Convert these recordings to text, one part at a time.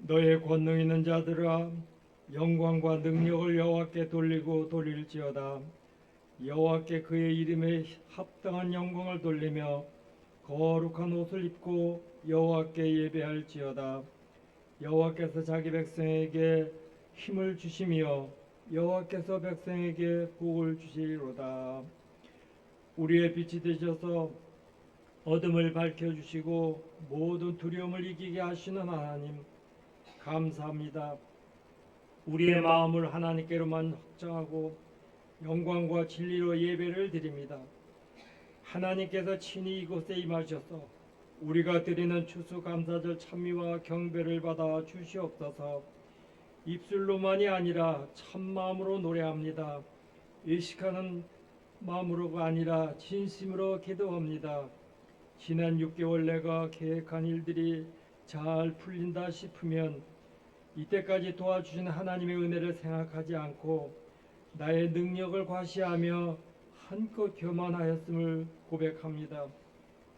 너의 권능 있는 자들아 영광과 능력을 여호와께 돌리고 돌릴지어다. 여호와께 그의 이름에 합당한 영광을 돌리며 거룩한 옷을 입고 여호와께 예배할지어다. 여호와께서 자기 백성에게 힘을 주시며 여호와께서 백성에게 복을 주시리로다. 우리의 빛이 되셔서 어둠을 밝혀주시고 모든 두려움을 이기게 하시는 하나님 감사합니다. 우리의 마음을 하나님께로만 확장하고 영광과 진리로 예배를 드립니다. 하나님께서 친히 이곳에 임하셔서 우리가 드리는 추수감사절 찬미와 경배를 받아 주시옵소서. 입술로만이 아니라 참마음으로 노래합니다. 의식하는 마음으로가 아니라 진심으로 기도합니다. 지난 6개월 내가 계획한 일들이 잘 풀린다 싶으면 이때까지 도와주신 하나님의 은혜를 생각하지 않고 나의 능력을 과시하며 한껏 교만하였음을 고백합니다.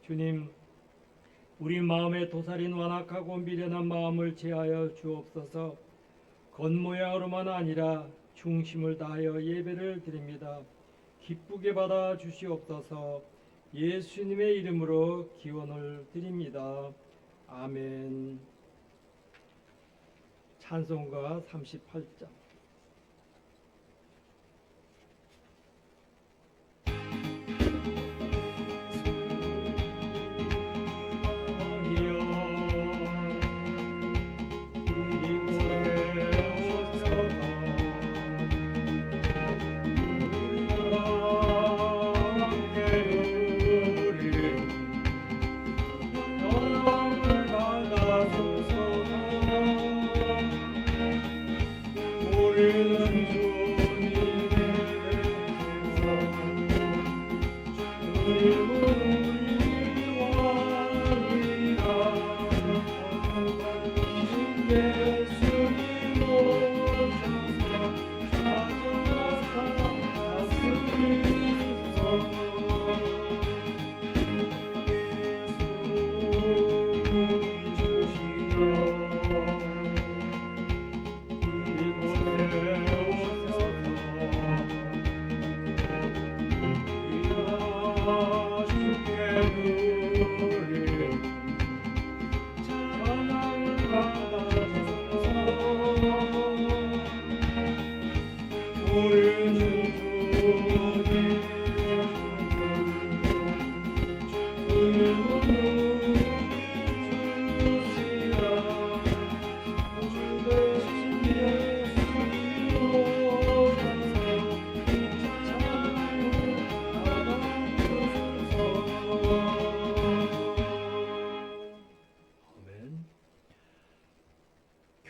주님, 우리 마음에 도살인 완악하고 미련한 마음을 제하여 주옵소서. 겉모양으로만 아니라 중심을 다하여 예배를 드립니다. 기쁘게 받아 주시옵소서. 예수님의 이름으로 기원을 드립니다. 아멘. 찬송가 38장.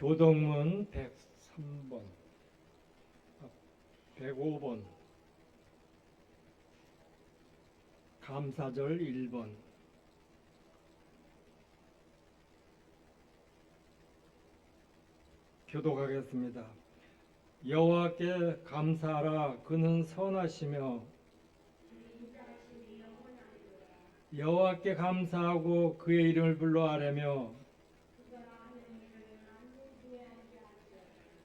교동문 103번, 105번, 감사절 1번. 교독하겠습니다. 여호와께 감사하라. 그는 선하시며 여호와께 감사하고 그의 이름을 불러 아뢰며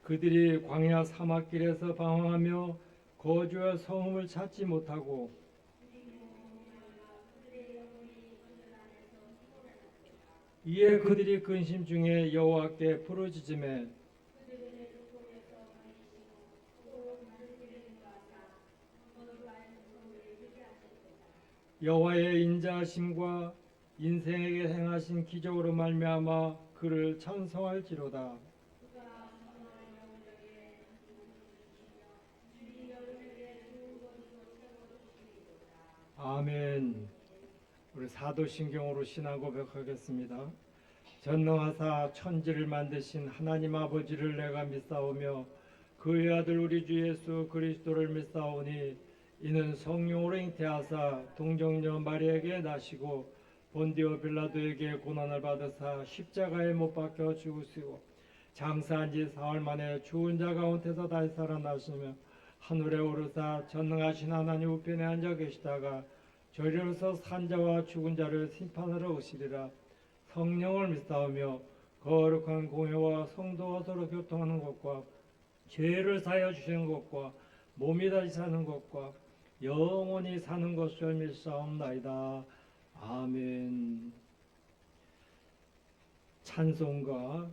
그들이 광야 사막길에서 방황하며 거주할 성읍을 찾지 못하고 이에 그들이 근심 중에 여호와께 부르짖으매 여호와의 인자하심과 인생에게 행하신 기적으로 말미암아 그를 찬송할지로다. 아멘. 우리 사도신경으로 신앙 고백하겠습니다. 전능하사 천지를 만드신 하나님 아버지를 내가 믿사오며 그의 아들 우리 주 예수 그리스도를 믿사오니 이는 성령으로 잉태하사 동정녀 마리아에게 나시고 본디오 빌라도에게 고난을 받으사 십자가에 못 박혀 죽으시고 장사한 지 사흘 만에 죽은 자 가운데서 다시 살아나시며 하늘에 오르사 전능하신 하나님 우편에 앉아 계시다가 저리로서 산자와 죽은 자를 심판하러 오시리라. 성령을 믿사오며 거룩한 공회와 성도와 서로 교통하는 것과 죄를 사하여 주시는 것과 몸이 다시 사는 것과 영원히 사는 것을 믿사옵나이다. 아멘. 찬송가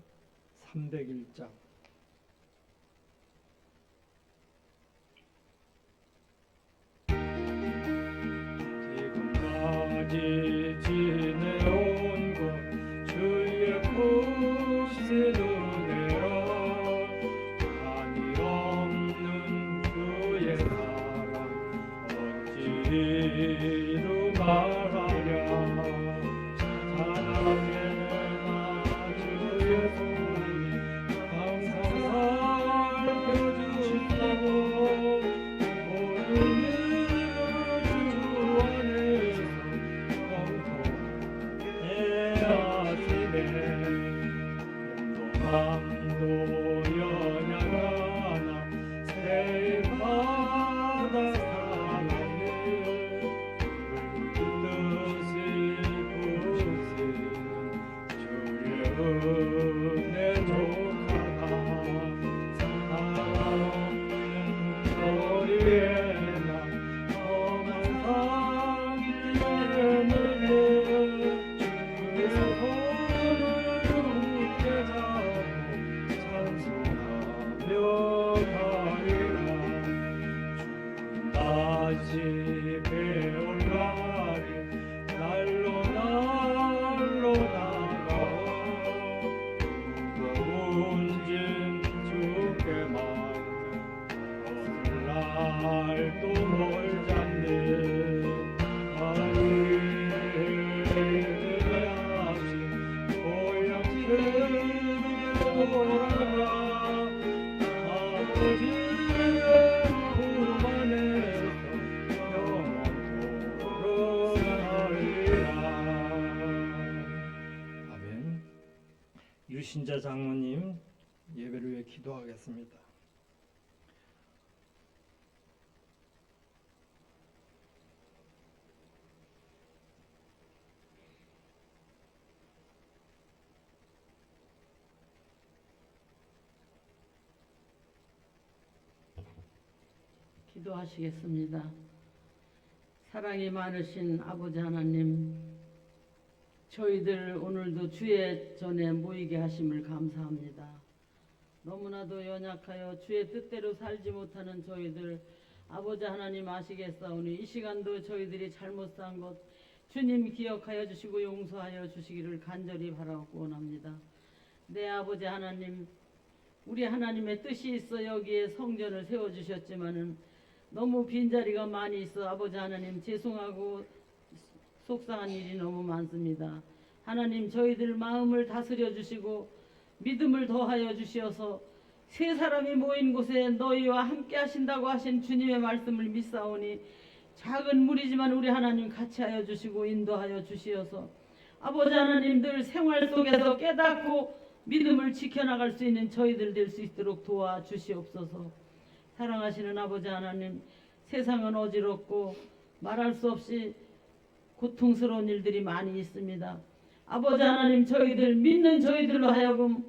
301장. 지금까지 지내온 것 주의 푸시 은혜여 한이 없는 주의 사랑 어찌로 말하랴. 사랑에나 주의 손이 항상 살펴주시고 모든 밤도 연약하나 새바다 사랑을 뜻이 부시는 주의 은혜 족하다. 사랑 없는 거리에 난 험한 상길을 주의 손을 굳게 잡고 찬송하며 가리라. 주는 다시 배올 날이 날로 다가와 무거운 짐 주께 맡겨 날도 멀잖니. 돌아가 아버지의 품 안에서 영원토록 살리라. 아멘. 유신자 장로님 예배를 위해 기도하겠습니다. 기도하시겠습니다. 사랑이 많으신 아버지 하나님, 저희들 오늘도 주의 전에 모이게 하심을 감사합니다. 너무나도 연약하여 주의 뜻대로 살지 못하는 저희들 아버지 하나님 아시겠사오니 이 시간도 저희들이 잘못 산 것 주님 기억하여 주시고 용서하여 주시기를 간절히 바라고 원합니다. 내 아버지 하나님, 우리 하나님의 뜻이 있어 여기에 성전을 세워주셨지만은 너무 빈자리가 많이 있어 아버지 하나님 죄송하고 속상한 일이 너무 많습니다. 하나님 저희들 마음을 다스려 주시고 믿음을 더하여 주시어서 세 사람이 모인 곳에 너희와 함께 하신다고 하신 주님의 말씀을 믿사오니 작은 무리지만 우리 하나님 같이 하여 주시고 인도하여 주시어서 아버지 하나님 늘 생활 속에서 깨닫고 믿음을 지켜나갈 수 있는 저희들 될 수 있도록 도와주시옵소서. 사랑하시는 아버지 하나님, 세상은 어지럽고 말할 수 없이 고통스러운 일들이 많이 있습니다. 아버지 하나님 저희들 믿는 저희들로 하여금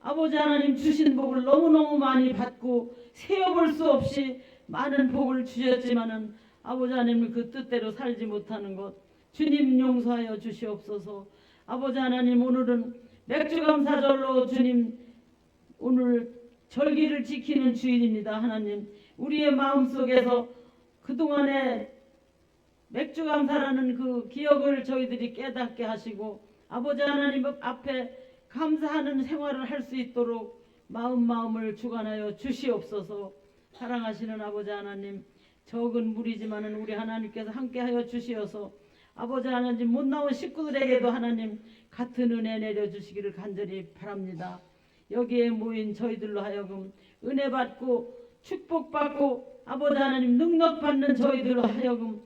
아버지 하나님 주신 복을 너무너무 많이 받고 세어볼 수 없이 많은 복을 주셨지만은 아버지 하나님 그 뜻대로 살지 못하는 것 주님 용서하여 주시옵소서. 아버지 하나님 오늘은 맥주감사절로 주님 오늘 절기를 지키는 주일입니다. 하나님 우리의 마음속에서 그동안에 맥주감사라는 그 기억을 저희들이 깨닫게 하시고 아버지 하나님 앞에 감사하는 생활을 할 수 있도록 마음을 주관하여 주시옵소서. 사랑하시는 아버지 하나님 적은 무리지만은 우리 하나님께서 함께하여 주시어서 아버지 하나님 못 나온 식구들에게도 하나님 같은 은혜 내려주시기를 간절히 바랍니다. 여기에 모인 저희들로 하여금 은혜 받고 축복받고 아버지 하나님 능력받는 저희들로 하여금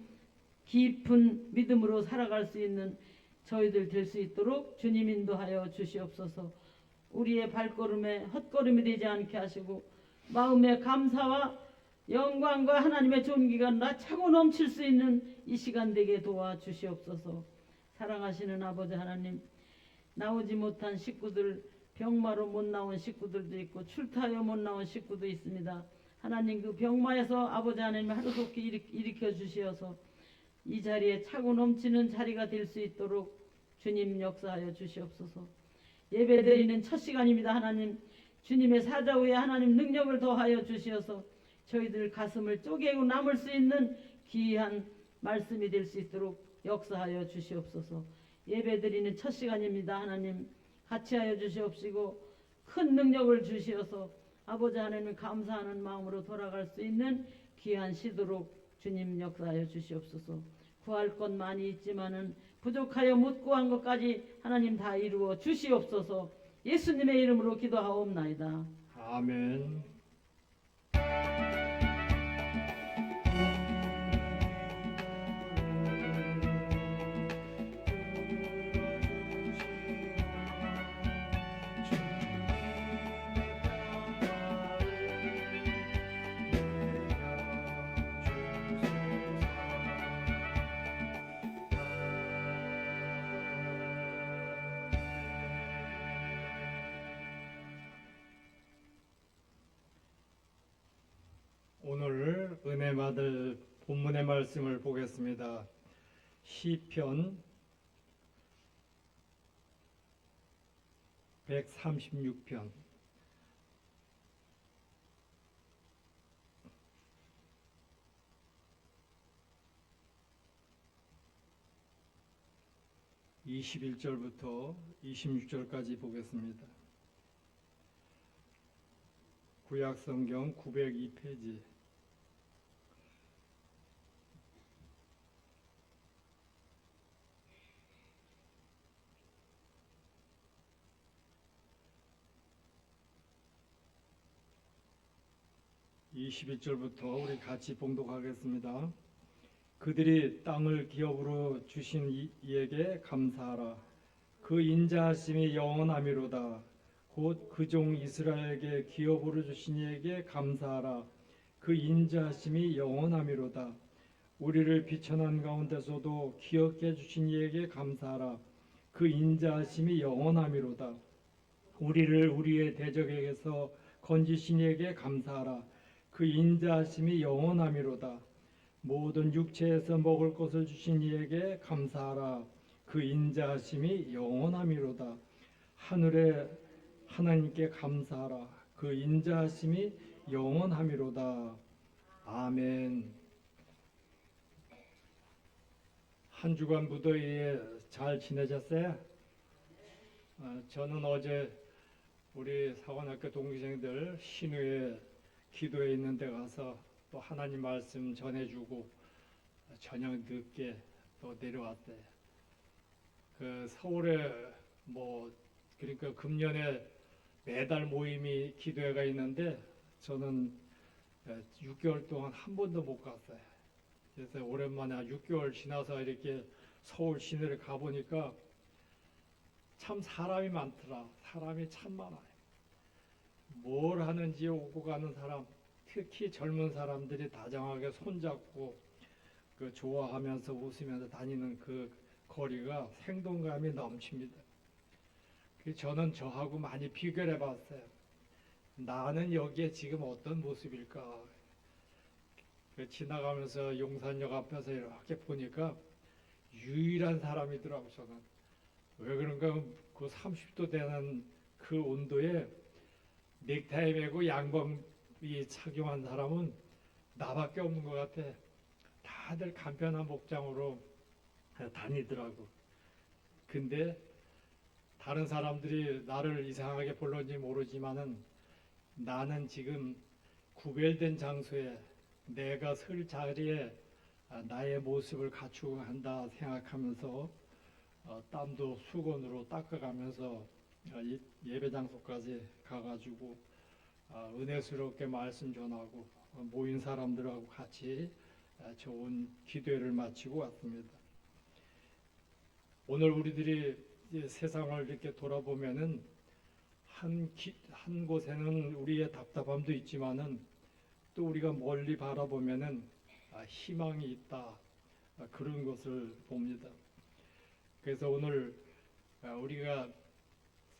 깊은 믿음으로 살아갈 수 있는 저희들 될 수 있도록 주님 인도하여 주시옵소서. 우리의 발걸음에 헛걸음이 되지 않게 하시고 마음의 감사와 영광과 하나님의 존귀가 나차고 넘칠 수 있는 이 시간 되게 도와주시옵소서. 사랑하시는 아버지 하나님 나오지 못한 식구들 병마로 못 나온 식구들도 있고 출타하여 못 나온 식구도 있습니다. 하나님 그 병마에서 아버지 하나님 하루속히 일으켜 주시어서 이 자리에 차고 넘치는 자리가 될 수 있도록 주님 역사하여 주시옵소서. 예배드리는 첫 시간입니다. 하나님 주님의 사자후에 하나님 능력을 더하여 주시어서 저희들 가슴을 쪼개고 남을 수 있는 귀한 말씀이 될 수 있도록 역사하여 주시옵소서. 예배드리는 첫 시간입니다. 하나님 같이 하여 주시옵시고 큰 능력을 주시어서 아버지 하나님 감사하는 마음으로 돌아갈 수 있는 귀한 시도록 주님 역사하여 주시옵소서. 구할 것 많이 있지만은 부족하여 못 구한 것까지 하나님 다 이루어 주시옵소서. 예수님의 이름으로 기도하옵나이다. 아멘. 오늘 은혜 받을 본문의 말씀을 보겠습니다. 시편 136편 21절부터 26절까지 보겠습니다. 구약성경 902페이지. (21절부터) 우리 같이 봉독하겠습니다. 그들이 땅을 기업으로 주신 이에게 감사하라. 그 인자하심이 영원하미로다. 곧 그 종 이스라엘에게 기업으로 주신 이에게 감사하라. 그 인자하심이 영원하미로다. 우리를 비천한 가운데서도 기업게 해주신 이에게 감사하라. 그 인자하심이 영원하미로다. 우리를 우리의 대적에게서 건지신 이에게 감사하라. 그 인자하심이 영원하미로다. 모든 육체에서 먹을 것을 주신 이에게 감사하라. 그 인자하심이 영원하미로다. 하늘에 하나님께 감사하라. 그 인자하심이 영원하미로다. 아멘. 한 주간 무더위에 잘 지내셨어요? 저는 어제 우리 사관학교 동기생들 신우에 기도에 있는 데 가서 또 하나님 말씀 전해주고 저녁 늦게 또 내려왔어요. 그 서울에 그러니까 금년에 매달 모임이 기도회가 있는데 저는 6개월 동안 한 번도 못 갔어요. 그래서 오랜만에 6개월 지나서 이렇게 서울 시내를 가보니까 참 사람이 많더라. 사람이 참 많아요. 뭘 하는지 오고 가는 사람, 특히 젊은 사람들이 다정하게 손잡고 그 좋아하면서 웃으면서 다니는 그 거리가 생동감이 넘칩니다. 저는 저하고 많이 비교를 해봤어요. 나는 여기에 지금 어떤 모습일까? 지나가면서 용산역 앞에서 이렇게 보니까 유일한 사람이더라고요. 저는 왜 그런가, 그 30도 되는 그 온도에 넥타이 매고 양복이 착용한 사람은 나밖에 없는 것 같아. 다들 간편한 복장으로 다니더라고. 근데 다른 사람들이 나를 이상하게 볼는지 모르지만은 나는 지금 구별된 장소에 내가 설 자리에 나의 모습을 갖추고 한다 생각하면서 땀도 수건으로 닦아가면서 예배 장소까지 가가지고 은혜스럽게 말씀 전하고 모인 사람들하고 같이 좋은 기도회를 마치고 왔습니다. 오늘 우리들이 세상을 이렇게 돌아보면은 한 곳에는 우리의 답답함도 있지만은 또 우리가 멀리 바라보면은 희망이 있다, 그런 것을 봅니다. 그래서 오늘 우리가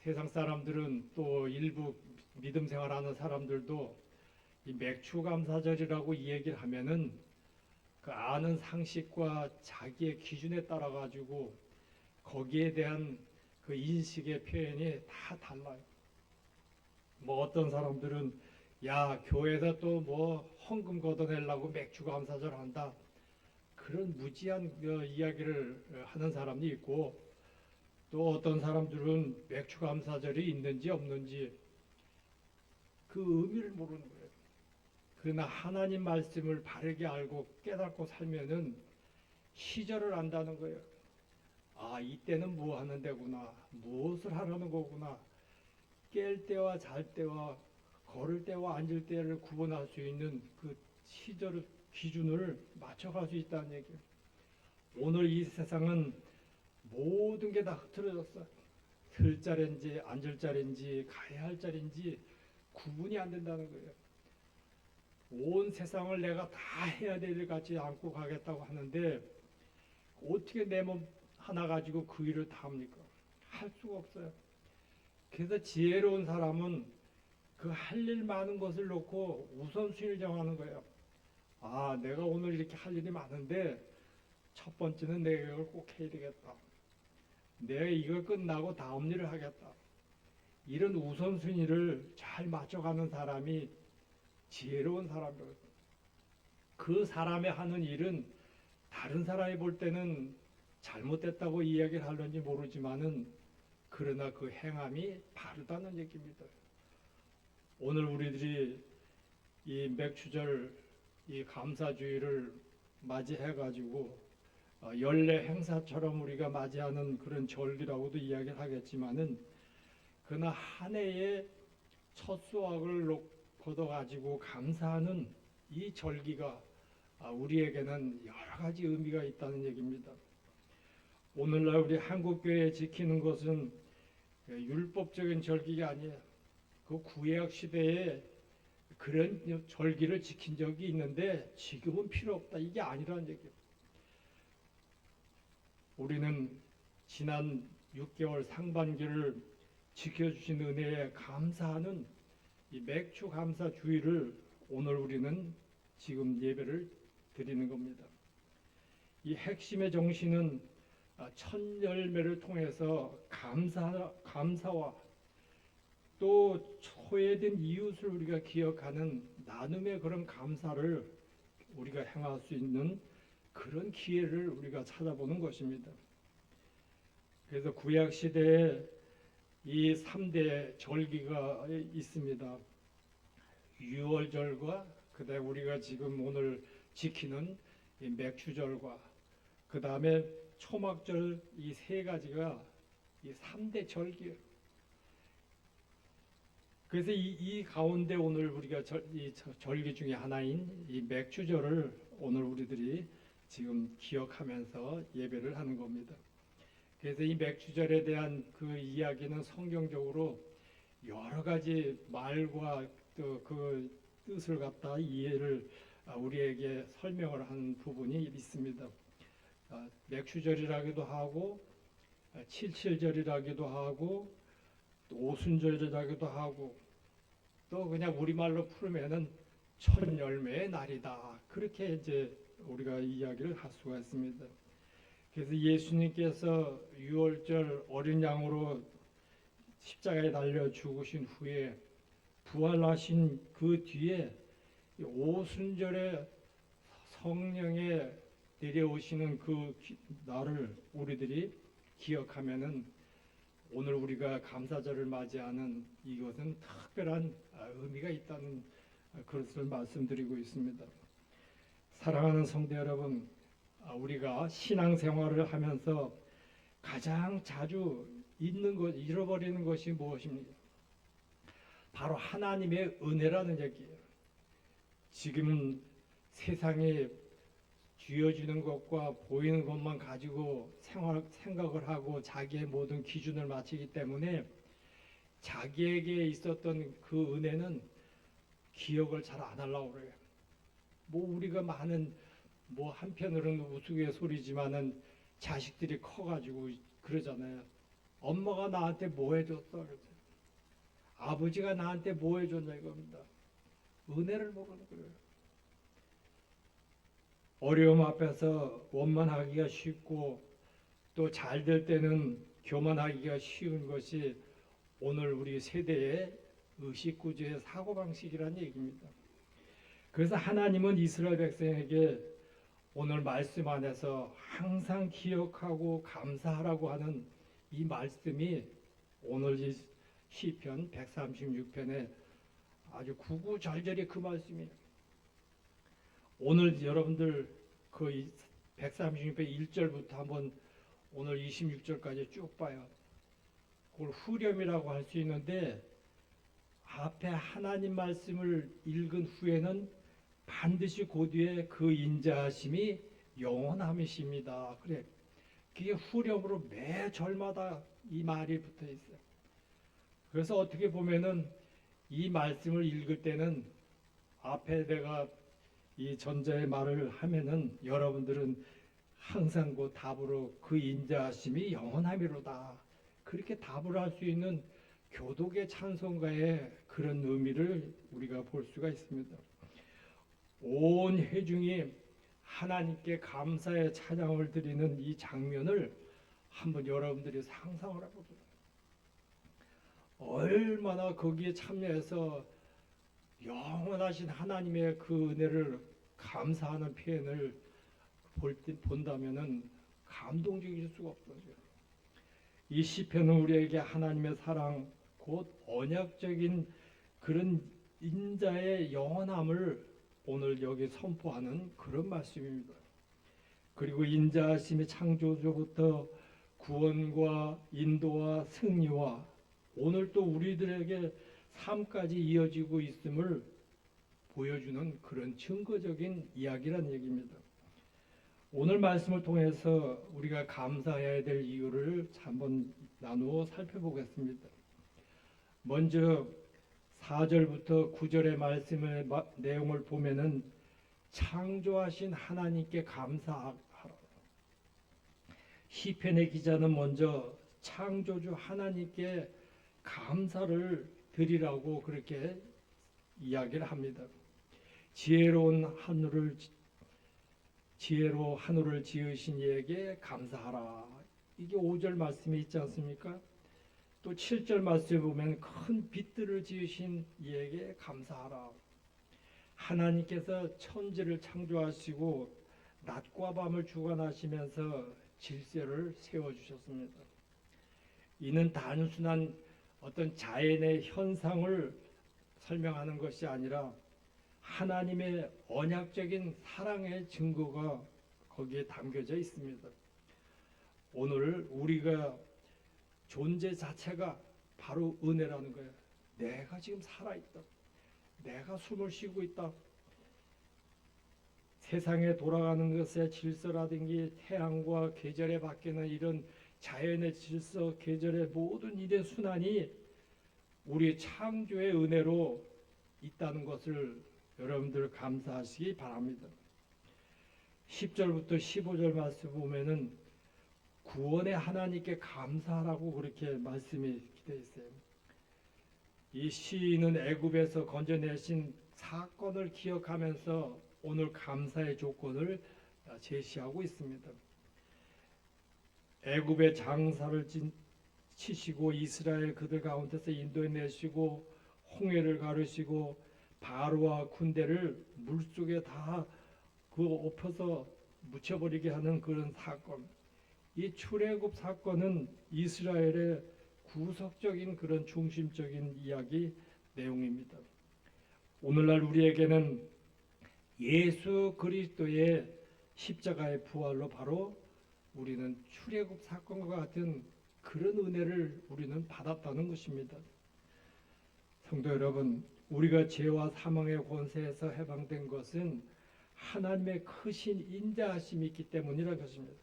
세상 사람들은 또 일부 믿음 생활하는 사람들도 이 맥주 감사절이라고 이 얘기를 하면은 그 아는 상식과 자기의 기준에 따라 가지고 거기에 대한 그 인식의 표현이 다 달라요. 뭐 어떤 사람들은 야 교회에서 또 뭐 헌금 걷어내려고 맥주 감사절 한다, 그런 무지한 이야기를 하는 사람이 있고, 또 어떤 사람들은 맥주 감사절이 있는지 없는지 그 의미를 모르는 거예요. 그러나 하나님 말씀을 바르게 알고 깨닫고 살면은 시절을 안다는 거예요. 아, 이때는 뭐 하는 데구나, 무엇을 하라는 거구나, 깰 때와 잘 때와 걸을 때와 앉을 때를 구분할 수 있는 그 시절 기준을 맞춰갈 수 있다는 얘기예요. 오늘 이 세상은 모든 게 다 흐트러졌어. 설 자리인지 앉을 자리인지 가야 할 자리인지 구분이 안 된다는 거예요. 온 세상을 내가 다 해야 될 일 같이 안고 가겠다고 하는데 어떻게 내 몸 하나 가지고 그 일을 다 합니까? 할 수가 없어요. 그래서 지혜로운 사람은 그 할 일 많은 것을 놓고 우선순위를 정하는 거예요. 아, 내가 오늘 이렇게 할 일이 많은데 첫 번째는 내가 이걸 꼭 해야 되겠다. 내가 이걸 끝나고 다음 일을 하겠다. 이런 우선순위를 잘 맞춰가는 사람이 지혜로운 사람이거든요. 그 사람의 하는 일은 다른 사람이 볼 때는 잘못됐다고 이야기를 하는지 모르지만은 그러나 그 행함이 바르다는 얘기입니다. 오늘 우리들이 이 맥주절 이 감사주의를 맞이해 가지고 연례 행사처럼 우리가 맞이하는 그런 절기라고도 이야기를 하겠지만은 그러나 한 해의 첫 수확을 거둬 가지고 감사하는 이 절기가 우리에게는 여러 가지 의미가 있다는 얘기입니다. 오늘날 우리 한국교회에 지키는 것은 율법적인 절기가 아니에요. 그 구약 시대에 그런 절기를 지킨 적이 있는데 지금은 필요 없다, 이게 아니라는 얘기예요. 우리는 지난 6개월 상반기를 지켜주신 은혜에 감사하는 이 맥주 감사 주의를 오늘 우리는 지금 예배를 드리는 겁니다. 이 핵심의 정신은 첫 열매를 통해서 감사와 또 소외된 이웃을 우리가 기억하는 나눔의 그런 감사를 우리가 행할 수 있는 그런 기회를 우리가 찾아보는 것입니다. 그래서 구약 시대에 이 3대 절기가 있습니다. 유월절과 그다음에 우리가 지금 오늘 지키는 이 맥주절과 그다음에 초막절, 이 세 가지가 이 3대 절기예요. 그래서 이 가운데 오늘 우리가 이 절기 중에 하나인 이 맥주절을 오늘 우리들이 지금 기억하면서 예배를 하는 겁니다. 그래서 이 맥주절에 대한 그 이야기는 성경적으로 여러 가지 말과 또 그 뜻을 갖다 이해를 우리에게 설명을 한 부분이 있습니다. 맥주절이라기도 하고 칠칠절이라기도 하고 또 오순절이라기도 하고 또 그냥 우리말로 풀으면은 첫 열매의 날이다, 그렇게 이제 우리가 이야기를 할 수가 있습니다. 그래서 예수님께서 유월절 어린 양으로 십자가에 달려 죽으신 후에 부활하신 그 뒤에 오순절에 성령에 내려오시는 그 날을 우리들이 기억하면은 오늘 우리가 감사절을 맞이하는 이것은 특별한 의미가 있다는 그것을 말씀드리고 있습니다. 사랑하는 성도 여러분, 우리가 신앙생활을 하면서 가장 자주 잃어버리는 것이 무엇입니까? 바로 하나님의 은혜라는 얘기예요. 지금 세상에 쥐어지는 것과 보이는 것만 가지고 생각을 하고 자기의 모든 기준을 맞추기 때문에 자기에게 있었던 그 은혜는 기억을 잘 안 하려고 그래요. 뭐 우리가 많은 뭐 한편으로는 우스갯소리지만은 자식들이 커가지고 그러잖아요. 엄마가 나한테 뭐 해줬어? 그러죠. 아버지가 나한테 뭐 해줬냐 이겁니다. 은혜를 모르는 거예요. 어려움 앞에서 원만하기가 쉽고 또 잘 될 때는 교만하기가 쉬운 것이 오늘 우리 세대의 의식구조의 사고방식이라는 얘기입니다. 그래서 하나님은 이스라엘 백성에게 오늘 말씀 안에서 항상 기억하고 감사하라고 하는 이 말씀이 오늘 이 시편 136편에 아주 구구절절히 그 말씀이에요. 오늘 여러분들 그 136편 1절부터 한번 오늘 26절까지 쭉 봐요. 그걸 후렴이라고 할 수 있는데 앞에 하나님 말씀을 읽은 후에는 반드시 그 뒤에 그 인자하심이 영원함이십니다. 그래, 그게 후렴으로 매 절마다 이 말이 붙어 있어요. 그래서 어떻게 보면은 이 말씀을 읽을 때는 앞에 내가 이 전자의 말을 하면은 여러분들은 항상 그 답으로 그 인자하심이 영원함이로다. 그렇게 답을 할 수 있는 교독의 찬송가의 그런 의미를 우리가 볼 수가 있습니다. 온 회중이 하나님께 감사의 찬양을 드리는 이 장면을 한번 여러분들이 상상을 해보세요. 얼마나 거기에 참여해서 영원하신 하나님의 그 은혜를 감사하는 표현을 본다면은 감동적일 수가 없어요. 이 시편은 우리에게 하나님의 사랑 곧 언약적인 그런 인자의 영원함을 오늘 여기 선포하는 그런 말씀입니다. 그리고 인자하심이 창조주부터 구원과 인도와 승리와 오늘 또 우리들에게 삶까지 이어지고 있음을 보여주는 그런 증거적인 이야기란 얘기입니다. 오늘 말씀을 통해서 우리가 감사해야 될 이유를 한번 나누어 살펴보겠습니다. 먼저 4절부터 9절의 말씀의 내용을 보면은 창조하신 하나님께 감사하라. 시편의 기자는 먼저 창조주 하나님께 감사를 드리라고 그렇게 이야기를 합니다. 지혜로 하늘을 지으신 이에게 감사하라. 이게 5절 말씀이 있지 않습니까? 또 7절 말씀에 보면 큰 빛들을 지으신 이에게 감사하라. 하나님께서 천지를 창조하시고 낮과 밤을 주관하시면서 질서를 세워주셨습니다. 이는 단순한 어떤 자연의 현상을 설명하는 것이 아니라 하나님의 언약적인 사랑의 증거가 거기에 담겨져 있습니다. 오늘 우리가 존재 자체가 바로 은혜라는 거예요. 내가 지금 살아있다. 내가 숨을 쉬고 있다. 세상에 돌아가는 것의 질서라든지 태양과 계절에 바뀌는 이런 자연의 질서, 계절의 모든 일의 순환이 우리 창조의 은혜로 있다는 것을 여러분들 감사하시기 바랍니다. 10절부터 15절 말씀 보면은 구원의 하나님께 감사하라고 그렇게 말씀이 되어 있어요. 이 시인은 애굽에서 건져내신 사건을 기억하면서 오늘 감사의 조건을 제시하고 있습니다. 애굽의 장사를 치시고 이스라엘 그들 가운데서 인도해내시고 홍해를 가르시고 바로와 군대를 물속에 다 그 엎어서 묻혀버리게 하는 그런 사건. 이 출애굽 사건은 이스라엘의 구속적인 그런 중심적인 이야기 내용입니다. 오늘날 우리에게는 예수 그리스도의 십자가의 부활로 바로 우리는 출애굽 사건과 같은 그런 은혜를 우리는 받았다는 것입니다. 성도 여러분, 우리가 죄와 사망의 권세에서 해방된 것은 하나님의 크신 인자하심이 있기 때문이라는 것입니다.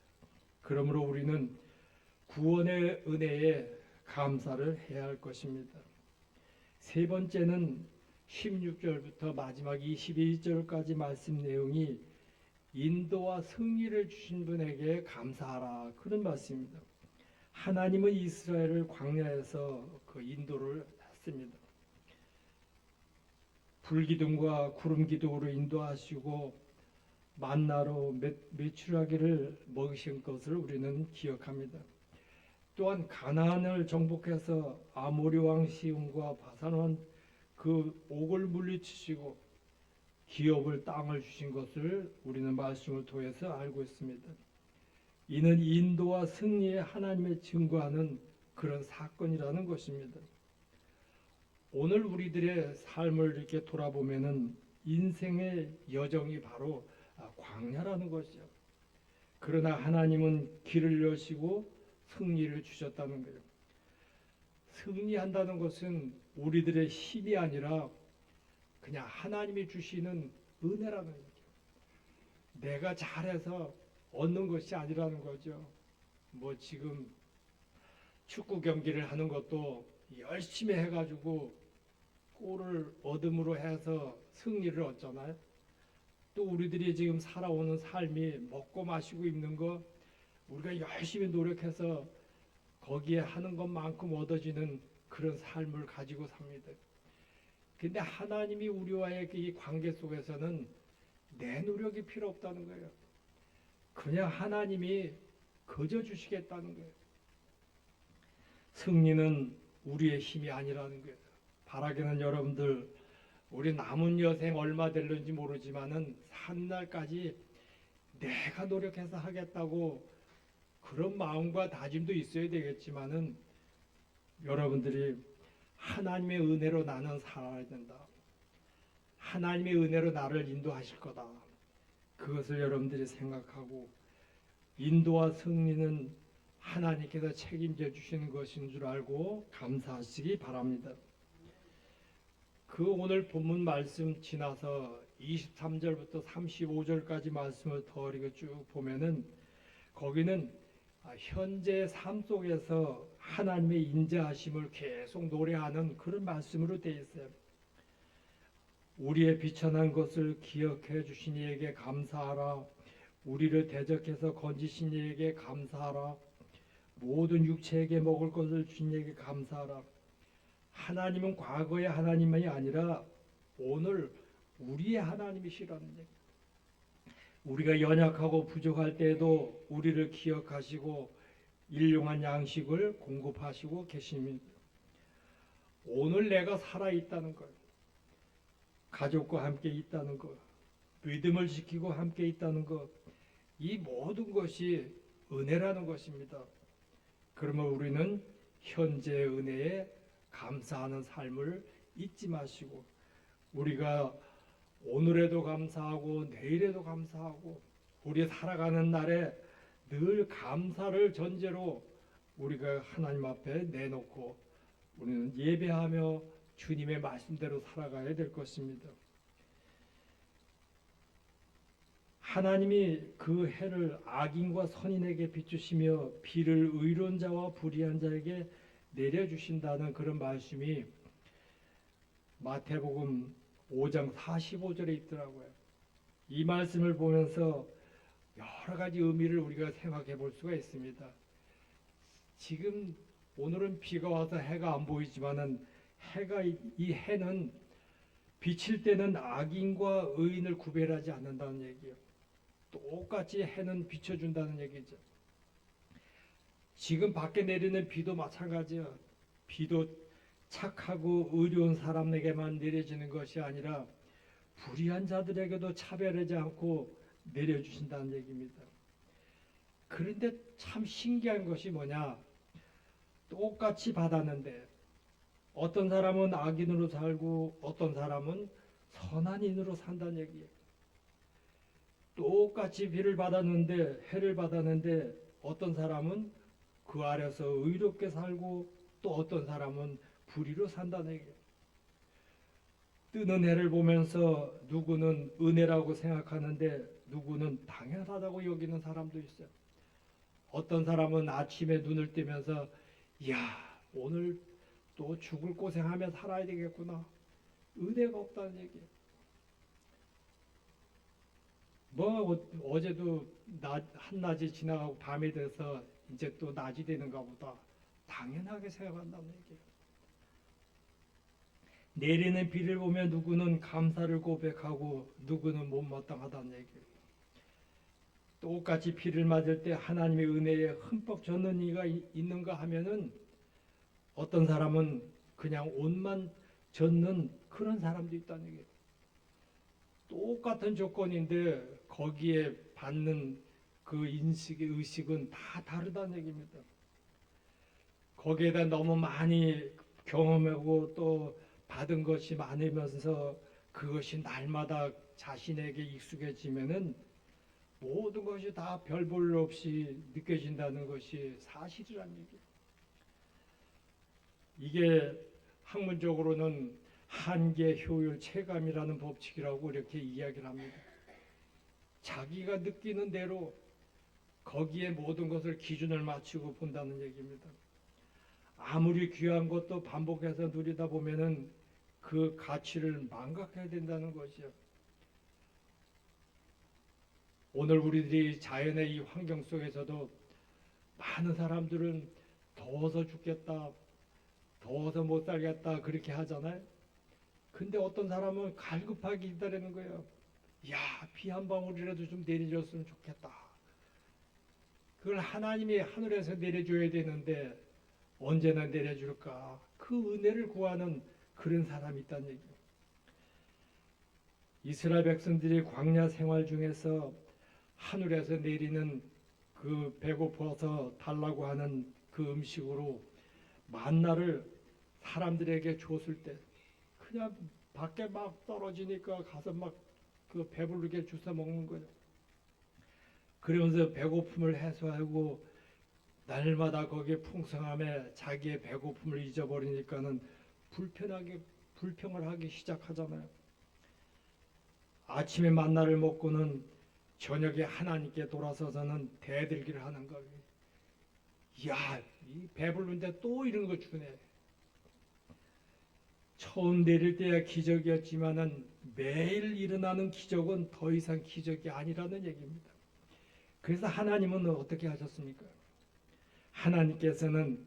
그러므로 우리는 구원의 은혜에 감사를 해야 할 것입니다. 세 번째는 16절부터 마지막 22절까지 말씀 내용이 인도와 승리를 주신 분에게 감사하라 그런 말씀입니다. 하나님은 이스라엘을 광야에서 그 인도를 했습니다. 불기둥과 구름기둥으로 인도하시고 만나로 메추라기를 먹이신 것을 우리는 기억합니다. 또한 가나안을 정복해서 아모리 왕 시온과 바산 왕 그 옥을 물리치시고 기업을 땅을 주신 것을 우리는 말씀을 통해서 알고 있습니다. 이는 인도와 승리의 하나님의 증거하는 그런 사건이라는 것입니다. 오늘 우리들의 삶을 이렇게 돌아보면은 인생의 여정이 바로 광야라는 것이죠. 그러나 하나님은 길을 여시고 승리를 주셨다는 거예요. 승리한다는 것은 우리들의 힘이 아니라 그냥 하나님이 주시는 은혜라는 거죠. 내가 잘해서 얻는 것이 아니라는 거죠. 뭐 지금 축구 경기를 하는 것도 열심히 해가지고 골을 얻음으로 해서 승리를 얻잖아요. 또 우리들이 지금 살아오는 삶이 먹고 마시고 입는 거 우리가 열심히 노력해서 거기에 하는 것만큼 얻어지는 그런 삶을 가지고 삽니다. 근데 하나님이 우리와의 이 관계 속에서는 내 노력이 필요 없다는 거예요. 그냥 하나님이 거저 주시겠다는 거예요. 승리는 우리의 힘이 아니라는 거예요. 바라기는 여러분들 우리 남은 여생 얼마 될는지 모르지만은 산 날까지 내가 노력해서 하겠다고 그런 마음과 다짐도 있어야 되겠지만은 여러분들이 하나님의 은혜로 나는 살아야 된다. 하나님의 은혜로 나를 인도하실 거다. 그것을 여러분들이 생각하고 인도와 승리는 하나님께서 책임져 주시는 것인 줄 알고 감사하시기 바랍니다. 그 오늘 본문 말씀 지나서 23절부터 35절까지 말씀을 더 이렇게 쭉 보면은 거기는 현재 삶 속에서 하나님의 인자하심을 계속 노래하는 그런 말씀으로 되어 있어요. 우리의 비천한 것을 기억해 주신 이에게 감사하라. 우리를 대적해서 건지신 이에게 감사하라. 모든 육체에게 먹을 것을 주신 이에게 감사하라. 하나님은 과거의 하나님이 아니라 오늘 우리의 하나님이시라는 얘기. 우리가 연약하고 부족할 때에도 우리를 기억하시고 일용한 양식을 공급하시고 계십니다. 오늘 내가 살아있다는 것, 가족과 함께 있다는 것, 믿음을 지키고 함께 있다는 것, 이 모든 것이 은혜라는 것입니다. 그러면 우리는 현재의 은혜에 감사하는 삶을 잊지 마시고 우리가 오늘에도 감사하고 내일에도 감사하고 우리 살아가는 날에 늘 감사를 전제로 우리가 하나님 앞에 내놓고 우리는 예배하며 주님의 말씀대로 살아가야 될 것입니다. 하나님이 그 해를 악인과 선인에게 비추시며 비를 의로운 자와 불의한 자에게 내려주신다는 그런 말씀이 마태복음 5장 45절에 있더라고요. 이 말씀을 보면서 여러 가지 의미를 우리가 생각해 볼 수가 있습니다. 지금 오늘은 비가 와서 해가 안 보이지만은 이 해는 비칠 때는 악인과 의인을 구별하지 않는다는 얘기예요. 똑같이 해는 비춰준다는 얘기죠. 지금 밖에 내리는 비도 마찬가지예요. 비도 착하고 의로운 사람에게만 내려지는 것이 아니라 불의한 자들에게도 차별하지 않고 내려주신다는 얘기입니다. 그런데 참 신기한 것이 뭐냐? 똑같이 받았는데 어떤 사람은 악인으로 살고 어떤 사람은 선한인으로 산다는 얘기예요. 똑같이 비를 받았는데 해를 받았는데 어떤 사람은 그 아래서 의롭게 살고 또 어떤 사람은 불의로 산다는 얘기예요. 뜨는 해를 보면서 누구는 은혜라고 생각하는데 누구는 당연하다고 여기는 사람도 있어요. 어떤 사람은 아침에 눈을 뜨면서 야 오늘 또 죽을 고생하며 살아야 되겠구나. 은혜가 없다는 얘기예요. 뭐 어제도 한낮이 지나가고 밤이 돼서 이제 또 낮이 되는가 보다 당연하게 생각한다는 얘기예요. 내리는 비를 보며 누구는 감사를 고백하고 누구는 못마땅하다는 얘기예요. 똑같이 비를 맞을 때 하나님의 은혜에 흠뻑 젖는 이가 있는가 하면은 어떤 사람은 그냥 옷만 젖는 그런 사람도 있다는 얘기예요. 똑같은 조건인데 거기에 받는 그 인식의 의식은 다 다르다는 얘기입니다. 거기에다 너무 많이 경험하고 또 받은 것이 많으면서 그것이 날마다 자신에게 익숙해지면은 모든 것이 다 별 볼 일 없이 느껴진다는 것이 사실이란 얘기예요. 이게 학문적으로는 한계 효율 체감이라는 법칙이라고 이렇게 이야기를 합니다. 자기가 느끼는 대로 거기에 모든 것을 기준을 맞추고 본다는 얘기입니다. 아무리 귀한 것도 반복해서 누리다 보면은 그 가치를 망각해야 된다는 것이요. 오늘 우리들이 자연의 이 환경 속에서도 많은 사람들은 더워서 죽겠다, 더워서 못 살겠다 그렇게 하잖아요. 근데 어떤 사람은 갈급하게 기다리는 거예요. 야, 비 한 방울이라도 좀 내려줬으면 좋겠다. 그걸 하나님이 하늘에서 내려줘야 되는데 언제나 내려줄까? 그 은혜를 구하는 그런 사람이 있다는 얘기예요. 이스라엘 백성들이 광야 생활 중에서 하늘에서 내리는 그 배고파서 달라고 하는 그 음식으로 만나를 사람들에게 줬을 때 그냥 밖에 막 떨어지니까 가서 막 그 배부르게 주워 먹는 거예요. 그러면서 배고픔을 해소하고 날마다 거기에 풍성함에 자기의 배고픔을 잊어버리니까는 불평을 하기 시작하잖아요. 아침에 만나를 먹고는 저녁에 하나님께 돌아서서는 대들기를 하는 거예요. 야, 이 배부른데 또 이런 거 주네. 처음 내릴 때야 기적이었지만은 매일 일어나는 기적은 더 이상 기적이 아니라는 얘기입니다. 그래서 하나님은 어떻게 하셨습니까? 하나님께서는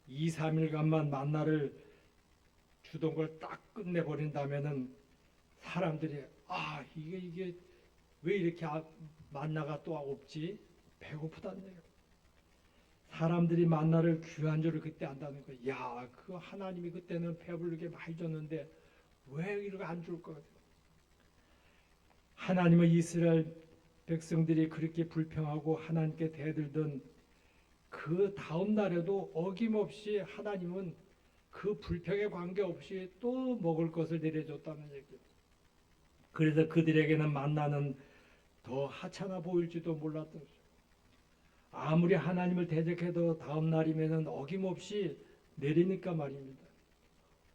2, 3일간만 만나를 주던 걸 딱 끝내버린다면은 사람들이 이게 왜 이렇게 만나가 또 없지? 배고프다는 얘기예요. 사람들이 만나를 귀한 줄을 그때 안다는 거예요. 야, 그 하나님이 그때는 배부르게 많이 줬는데 왜 이렇게 안 줄 것 같아요? 하나님은 이스라엘 백성들이 그렇게 불평하고 하나님께 대들던 그 다음 날에도 어김없이 하나님은 그 불평에 관계없이 또 먹을 것을 내려줬다는 얘기예요. 그래서 그들에게는 만나는 더 하찮아 보일지도 몰랐던 거죠. 아무리 하나님을 대적해도 다음 날이면은 어김없이 내리니까 말입니다.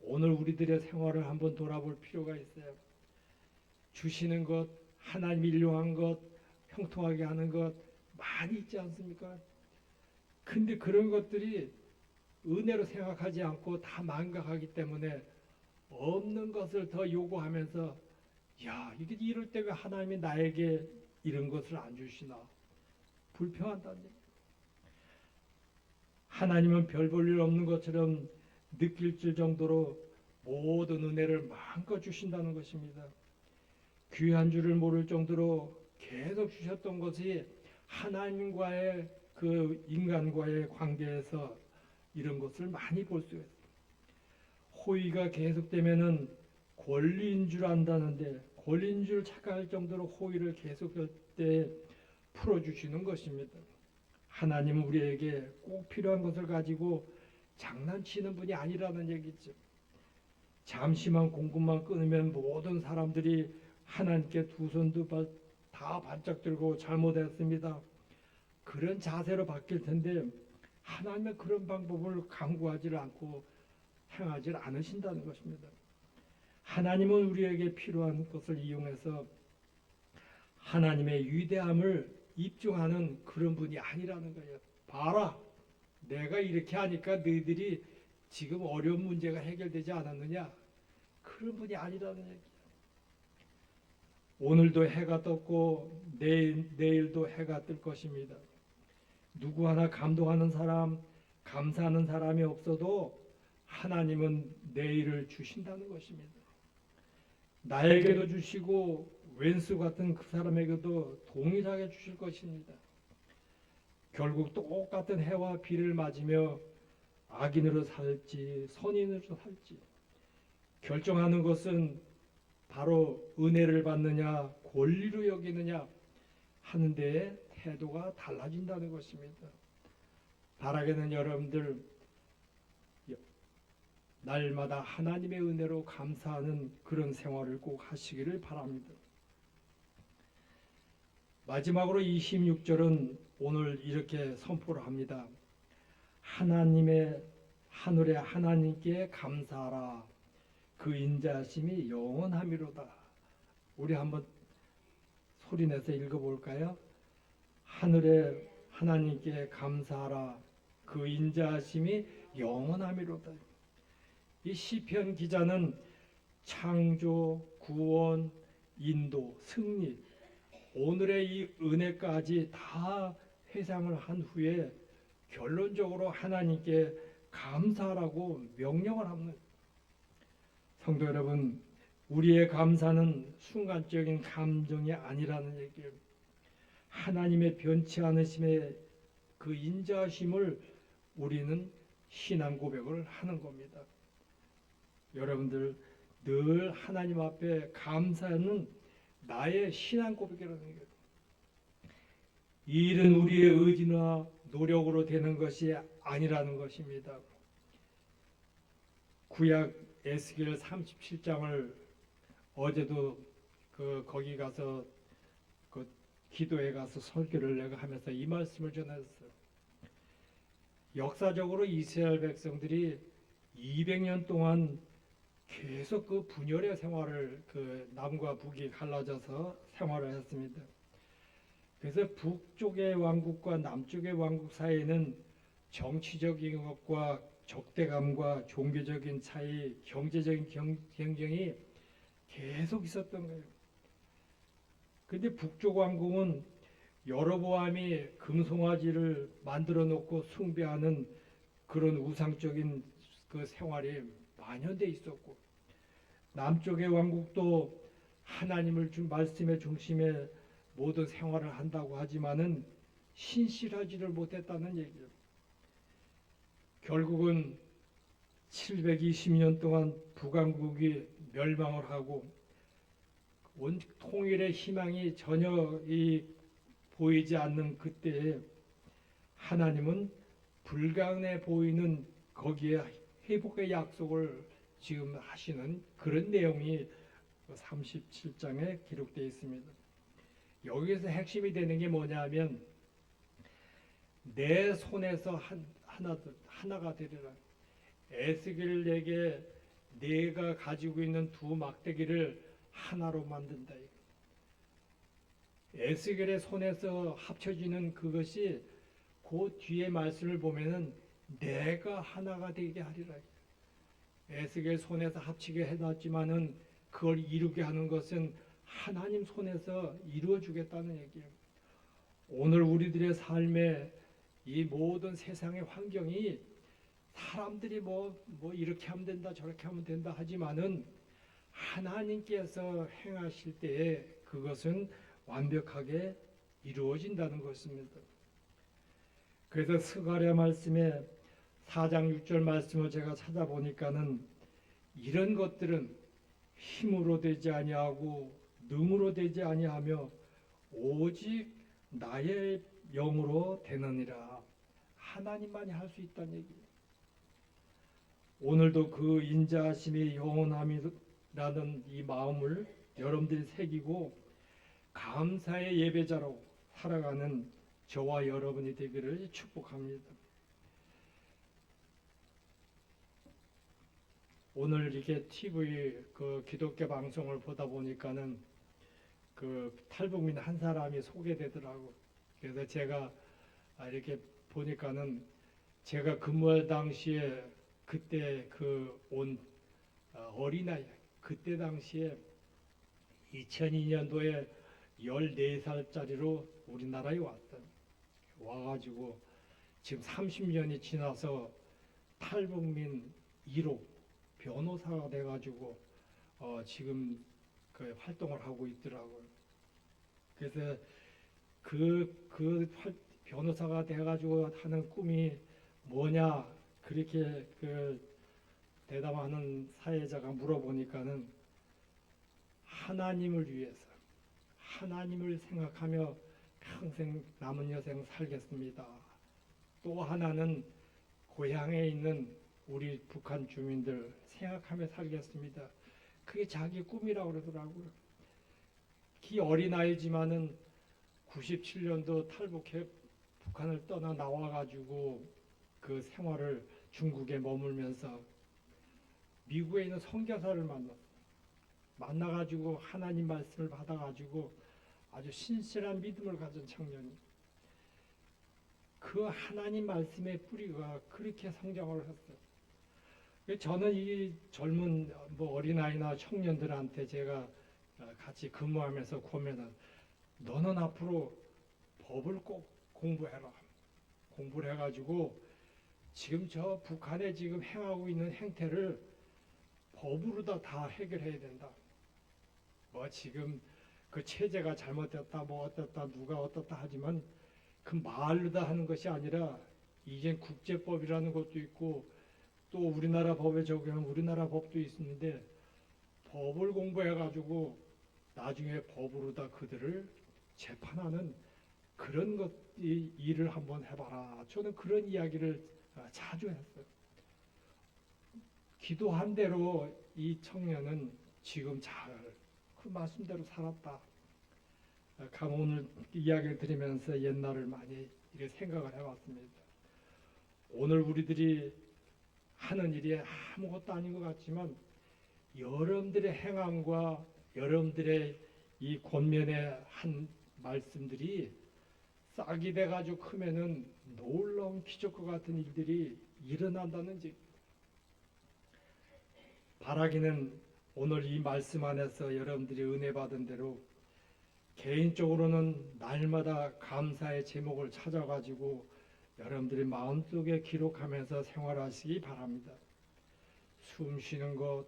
오늘 우리들의 생활을 한번 돌아볼 필요가 있어요. 주시는 것, 하나님 일용한 것, 형통하게 하는 것 많이 있지 않습니까? 근데 그런 것들이 은혜로 생각하지 않고 다 망각하기 때문에 없는 것을 더 요구하면서 야, 이게 이럴 때 왜 하나님이 나에게 이런 것을 안 주시나? 불평한다는 얘기예요. 하나님은 별 볼 일 없는 것처럼 느낄 정도로 모든 은혜를 마음껏 주신다는 것입니다. 귀한 줄을 모를 정도로 계속 주셨던 것이 하나님과의 그 인간과의 관계에서 이런 것을 많이 볼 수 있어요. 호의가 계속되면은 권리인 줄 안다는데 권리인 줄 착각할 정도로 호의를 계속할 때 풀어주시는 것입니다. 하나님은 우리에게 꼭 필요한 것을 가지고 장난치는 분이 아니라는 얘기죠. 잠시만 공급만 끊으면 모든 사람들이 하나님께 두 손도 다 반짝 들고 잘못했습니다. 그런 자세로 바뀔 텐데 하나님은 그런 방법을 강구하지 않고 행하지 않으신다는 것입니다. 하나님은 우리에게 필요한 것을 이용해서 하나님의 위대함을 입증하는 그런 분이 아니라는 거예요. 봐라, 내가 이렇게 하니까 너희들이 지금 어려운 문제가 해결되지 않았느냐? 그런 분이 아니라는 얘기예요. 오늘도 해가 떴고 내일도 해가 뜰 것입니다. 누구 하나 감동하는 사람, 감사하는 사람이 없어도 하나님은 내일을 주신다는 것입니다. 나에게도 주시고 왼수 같은 그 사람에게도 동일하게 주실 것입니다. 결국 똑같은 해와 비를 맞으며 악인으로 살지 선인으로 살지 결정하는 것은 바로 은혜를 받느냐 권리로 여기느냐 하는 데에 태도가 달라진다는 것입니다. 바라게는 여러분들 날마다 하나님의 은혜로 감사하는 그런 생활을 꼭 하시기를 바랍니다. 마지막으로 26절은 오늘 이렇게 선포를 합니다. 하나님의 하늘의 하나님께 감사하라. 그 인자하심이 영원함이로다. 우리 한번 소리내서 읽어볼까요? 하늘의 하나님께 감사하라. 그 인자하심이 영원함이로다. 이 시편 기자는 창조, 구원, 인도, 승리 오늘의 이 은혜까지 다 회상을 한 후에 결론적으로 하나님께 감사하라고 명령을 합니다. 성도 여러분, 우리의 감사는 순간적인 감정이 아니라는 얘기예요. 하나님의 변치 않으심의 그 인자하심을 우리는 신앙 고백을 하는 겁니다. 여러분들 늘 하나님 앞에 감사하는 나의 신앙 고백이라는 거예요. 이 일은 우리의 의지나 노력으로 되는 것이 아니라는 것입니다. 구약 에스겔 37장을 어제도 거기 가서 그 기도에 가서 설교를 내가 하면서 이 말씀을 전했어요. 역사적으로 이스라엘 백성들이 200년 동안 계속 그 분열의 생활을 그 남과 북이 갈라져서 생활을 했습니다. 그래서 북쪽의 왕국과 남쪽의 왕국 사이에는 정치적인 것과 적대감과 종교적인 차이, 경제적인 경쟁이 계속 있었던 거예요. 근데 북쪽 왕국은 여로보암이 금송아지를 만들어 놓고 숭배하는 그런 우상적인 그 생활이 만연돼 있었고, 남쪽의 왕국도 하나님을 말씀의 중심에 모든 생활을 한다고 하지만은 신실하지를 못했다는 얘기예요. 결국은 720년 동안 북왕국이 멸망을 하고 통일의 희망이 전혀 보이지 않는 그때에 하나님은 불가능해 보이는 거기에 회복의 약속을 지금 하시는 그런 내용이 37장에 기록되어 있습니다. 여기서 핵심이 되는 게 뭐냐면 내 손에서 하나가 되리라. 에스겔에게 내가 가지고 있는 두 막대기를 하나로 만든다. 에스겔의 손에서 합쳐지는 그것이 그 뒤에 말씀을 보면은 내가 하나가 되게 하리라. 에스겔 손에서 합치게 해놨지만은 그걸 이루게 하는 것은 하나님 손에서 이루어 주겠다는 얘기예요. 오늘 우리들의 삶에 이 모든 세상의 환경이 사람들이 뭐 이렇게 하면 된다 저렇게 하면 된다 하지만은 하나님께서 행하실 때에 그것은 완벽하게 이루어진다는 것입니다. 그래서 스가랴 말씀에 4장 6절 말씀을 제가 찾아보니까는 이런 것들은 힘으로 되지 아니하고 능으로 되지 아니하며 오직 나의 영으로 되느니라. 하나님만이 할 수 있다는 얘기예요. 오늘도 그 인자하심이 영원함이라는 이 마음을 여러분들이 새기고 감사의 예배자로 살아가는 저와 여러분이 되기를 축복합니다. 오늘 이렇게 TV 그 기독교 방송을 보다 보니까는 그 탈북민 한 사람이 소개되더라고. 그래서 제가 이렇게 보니까는 제가 근무할 당시에 그때 그 온 어린아이 그때 당시에 2002년도에 14살짜리로 우리나라에 왔다. 와가지고 지금 30년이 지나서 탈북민 1호 변호사가 돼가지고 지금 그 활동을 하고 있더라고요. 그래서 변호사가 돼가지고 하는 꿈이 뭐냐 그렇게 그 대담하는 사회자가 물어보니까는 하나님을 위해서 하나님을 생각하며 평생 남은 여생 살겠습니다. 또 하나는 고향에 있는 우리 북한 주민들 생각하며 살겠습니다. 그게 자기 꿈이라고 그러더라고요. 기 어린아이지만은 97년도 탈북해 북한을 떠나 나와가지고 그 생활을 중국에 머물면서 미국에 있는 선교사를 만나가지고 하나님 말씀을 받아가지고 아주 신실한 믿음을 가진 청년이 그 하나님 말씀의 뿌리가 그렇게 성장을 했어요. 저는 이 젊은 어린아이나 청년들한테 제가 같이 근무하면서 보면은 너는 앞으로 법을 꼭 공부해라. 공부를 해가지고 지금 저 북한에 지금 행하고 있는 행태를 법으로 다 해결해야 된다. 뭐 지금 그 체제가 잘못됐다, 뭐 어떻다, 누가 어떻다 하지만 그 말로 다 하는 것이 아니라 이제 국제법이라는 것도 있고 또 우리나라 법에 적용하는 우리나라 법도 있는데 법을 공부해가지고 나중에 법으로 다 그들을 재판하는 그런 일을 한번 해봐라. 저는 그런 이야기를 자주 했어요. 기도한 대로 이 청년은 지금 잘 그 말씀대로 살았다. 오늘 이야기를 들으면서 옛날을 많이 이렇게 생각을 해봤습니다. 오늘 우리들이 하는 일이 아무것도 아닌 것 같지만 여러분들의 행함과 여러분들의 이 권면의 한 말씀들이 싹이 돼가지고 크면은 놀라운 기적과 같은 일들이 일어난다는 지 바라기는 오늘 이 말씀 안에서 여러분들이 은혜 받은 대로 개인적으로는 날마다 감사의 제목을 찾아가지고 여러분들이 마음속에 기록하면서 생활하시기 바랍니다. 숨 쉬는 것,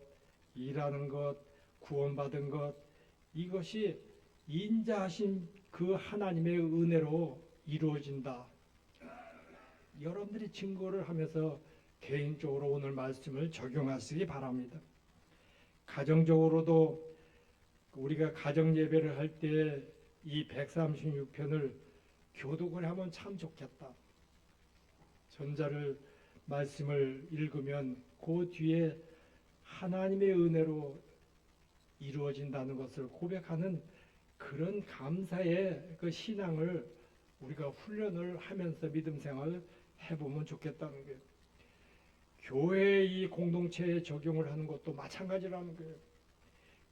일하는 것, 구원받은 것 이것이 인자하신 그 하나님의 은혜로 이루어진다. 여러분들이 증거를 하면서 개인적으로 오늘 말씀을 적용하시기 바랍니다. 가정적으로도 우리가 가정 예배를 할 때 이 136편을 교독을 하면 참 좋겠다. 전자를 말씀을 읽으면 그 뒤에 하나님의 은혜로 이루어진다는 것을 고백하는 그런 감사의 그 신앙을 우리가 훈련을 하면서 믿음 생활을 해보면 좋겠다는 거예요. 교회의 이 공동체에 적용을 하는 것도 마찬가지라는 거예요.